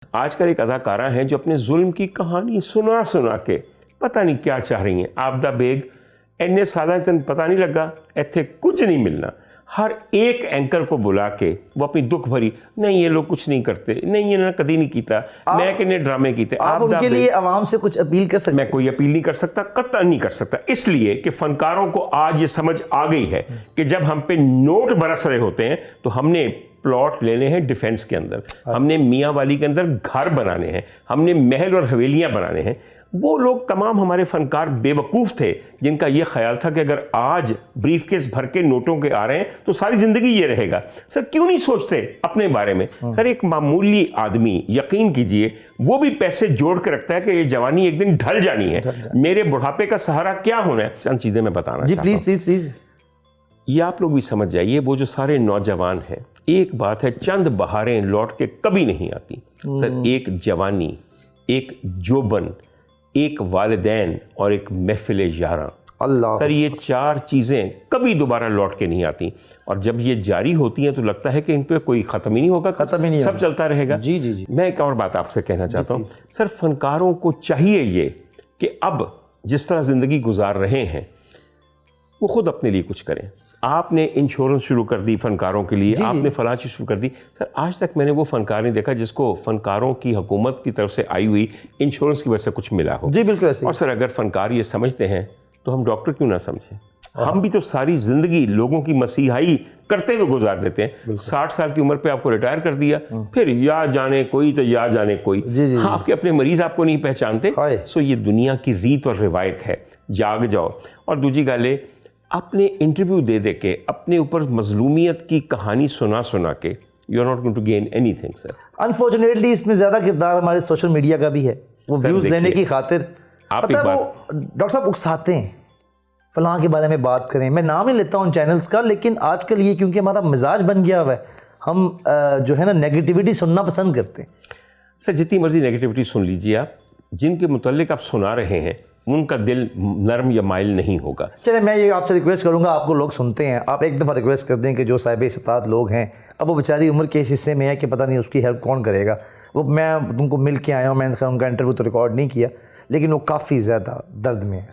आजकल एक अदाकारा हैं जो अपने जुल्म की कहानी सुना सुना के पता नहीं क्या चाह रही हैं। आपदा बेग इन्ने साल तन पता नहीं लगा, इत्थे कुछ नहीं मिलना। हर एक एंकर को बुला के वो अपनी दुख भरी, नहीं ये लोग कुछ नहीं करते, नहीं इन्होंने कभी नहीं किया, मैं कितने ड्रामे किए। आप उनके लिए आवाम से कुछ अपील कर सकते? मैं कोई अपील नहीं कर सकता, कतई नहीं कर सकता, इसलिए कि फनकारों को आज ये समझ आ गई है कि जब हम पे नोट बरस रहे होते हैं तो हमने प्लॉट लेने हैं डिफेंस के अंदर, हमने मियाँ वाली के अंदर घर बनाने हैं, हमने महल और हवेलियाँ बनाने हैं। वो लोग तमाम हमारे फनकार बेवकूफ़ थे जिनका ये ख्याल था कि अगर आज ब्रीफकेस भर के नोटों के आ रहे हैं तो सारी ज़िंदगी ये रहेगा। सर क्यों नहीं सोचते अपने बारे में? सर एक मामूली आदमी, यकीन कीजिए, वो भी पैसे जोड़ के रखता है कि ये जवानी एक दिन ढल जानी है, मेरे बुढ़ापे का सहारा क्या होना है। चंद चीज़ें मैं बताना जी प्लीज़ प्लीज़ प्लीज़, ये आप लोग भी समझ जाइए। वो जो सारे नौजवान हैं, एक बात है, चंद बहारें लौट के कभी नहीं आती। सर एक जवानी, एक जोबन, एक वालिदैन और एक महफिल यारा, अल्लाह, सर ये चार चीज़ें कभी दोबारा लौट के नहीं आती। और जब ये जारी होती हैं तो लगता है कि इन पे कोई ख़त्म ही नहीं होगा, ख़त्म ही नहीं, सब चलता रहेगा। जी जी जी। मैं एक और बात आपसे कहना चाहता हूँ, सर फनकारों को चाहिए ये कि अब जिस तरह ज़िंदगी गुजार रहे हैं वो खुद अपने लिए कुछ करें। आपने इंश्योरेंस शुरू कर दी फनकारों के लिए, आपने फलां चीज़ शुरू कर दी। सर आज तक मैंने वो फनकार नहीं देखा जिसको फनकारों की हुकूमत की तरफ से आई हुई इंश्योरेंस की वजह से कुछ मिला हो। जी बिल्कुल ऐसे। और सर अगर फनकार ये समझते हैं तो हम डॉक्टर क्यों ना समझें? हम भी तो सारी ज़िंदगी लोगों की मसीहाई करते हुए गुजार देते हैं। 60 साल की उम्र पे आपको रिटायर कर दिया, फिर या जाने कोई तो या जाने कोई। हाँ, आपके अपने मरीज़ आपको नहीं पहचानते। सो ये दुनिया की रीत और रिवायत है, जाग जाओ। और दूसरी गल, अपने इंटरव्यू दे दे के अपने ऊपर मजलूमियत की कहानी सुना सुना के you are not going to gain anything sir. Unfortunately इसमें ज़्यादा किरदार हमारे सोशल मीडिया का भी है, वो व्यूज़ लेने की खातिर आप एक बात डॉक्टर साहब उकसाते हैं, फलां के बारे में बात करें। मैं नाम ही लेता हूँ उन चैनल्स का, लेकिन आजकल ये क्योंकि हमारा मिजाज बन गया हुआ है, हम जो है ना नेगेटिविटी सुनना पसंद करते हैं। सर जितनी मर्जी नेगेटिविटी सुन लीजिए आप, जिनके मुतल्लिक आप सुना रहे हैं उनका दिल नरम या माइल नहीं होगा। चले मैं ये आपसे रिक्वेस्ट करूंगा, आपको लोग सुनते हैं, आप एक दफ़ा रिक्वेस्ट कर दें कि जो साहिब इस्तात लोग हैं, अब वो बेचारी उम्र के इस हिस्से में है कि पता नहीं उसकी हेल्प कौन करेगा। वो मैं तुमको मिल के आया हूँ, मैंने उनका इंटरव्यू तो रिकॉर्ड नहीं किया, लेकिन वो काफ़ी ज़्यादा दर्द में है।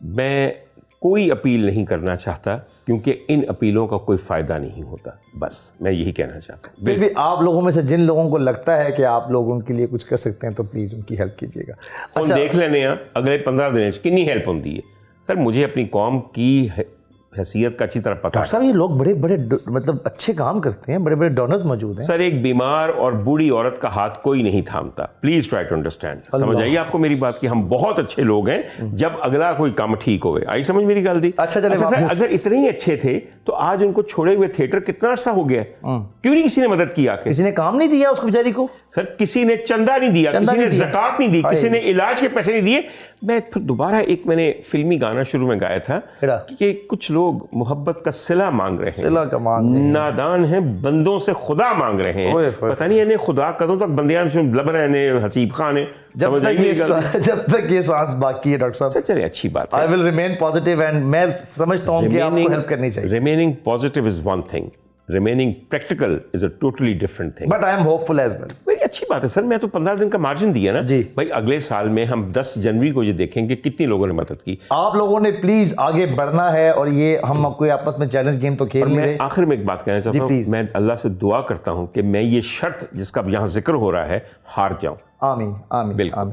मैं कोई अपील नहीं करना चाहता क्योंकि इन अपीलों का कोई फ़ायदा नहीं होता, बस मैं यही कहना चाहता हूँ। फिर भी आप लोगों में से जिन लोगों को लगता है कि आप लोग उनके लिए कुछ कर सकते हैं तो प्लीज़ उनकी हेल्प कीजिएगा। अच्छा देख लेने अगले 15 दिन कितनी हेल्प होती है। सर मुझे अपनी कौम की हैसियत का अच्छी तरह पता है। साहब ये लोग बड़े बड़े मतलब अच्छे काम करते हैं, बड़े बड़े डोनर्स मौजूद हैं। सर एक बीमार और बूढ़ी औरत का हाथ कोई नहीं थामता, प्लीज ट्राई टू अंडरस्टैंड। समझ आइए आपको मेरी बात की, हम बहुत अच्छे लोग हैं जब अगला कोई काम ठीक होवे। आई समझ मेरी गल दी? अच्छा चले सर अगर इतने ही अच्छे थे तो आज उनको छोड़े हुए थिएटर कितना अर्सा हो गया, क्यों नहीं किसी ने मदद किया? किसी ने काम नहीं दिया उसको बेचारी को? सर किसी ने चंदा नहीं दिया, किसी ने ज़कात नहीं दी, किसी ने इलाज के पैसे नहीं दिए। मैं फिर दोबारा एक मैंने फिल्मी गाना शुरू में गाया था कि कुछ लोग मोहब्बत का सिला मांग रहे हैं, नादान हैं बंदों से खुदा मांग रहे हैं। पता नहीं इन्हें खुदा कदों तक बंदियां लब रहे हैं, हसीब खान है। जब तक ये सांस बाकी है डॉक्टर साहब। चलिए अच्छी बात है। I will remain positive and मैं समझता हूँ कि आपको हेल्प करनी चाहिए। Remaining positive is one thing, remaining practical is a totally different thing. But I am hopeful as well. भाई अच्छी बात है सर, मैं तो 15 दिन का मार्जिन दिया ना जी। भाई, अगले साल में हम 10 जनवरी को ये देखेंगे कितनी लोगों ने मदद की। आप लोगों ने प्लीज आगे बढ़ना है और ये हम कोई आपस में चैलेंज गेम तो खेल नहीं रहे। मैं आखिर में एक बात कहना चाहता हूँ, मैं अल्लाह से दुआ करता हूँ कि मैं ये शर्त जिसका यहाँ जिक्र हो रहा है हार जाऊँ। आमीन आमीन। बिल्कुल।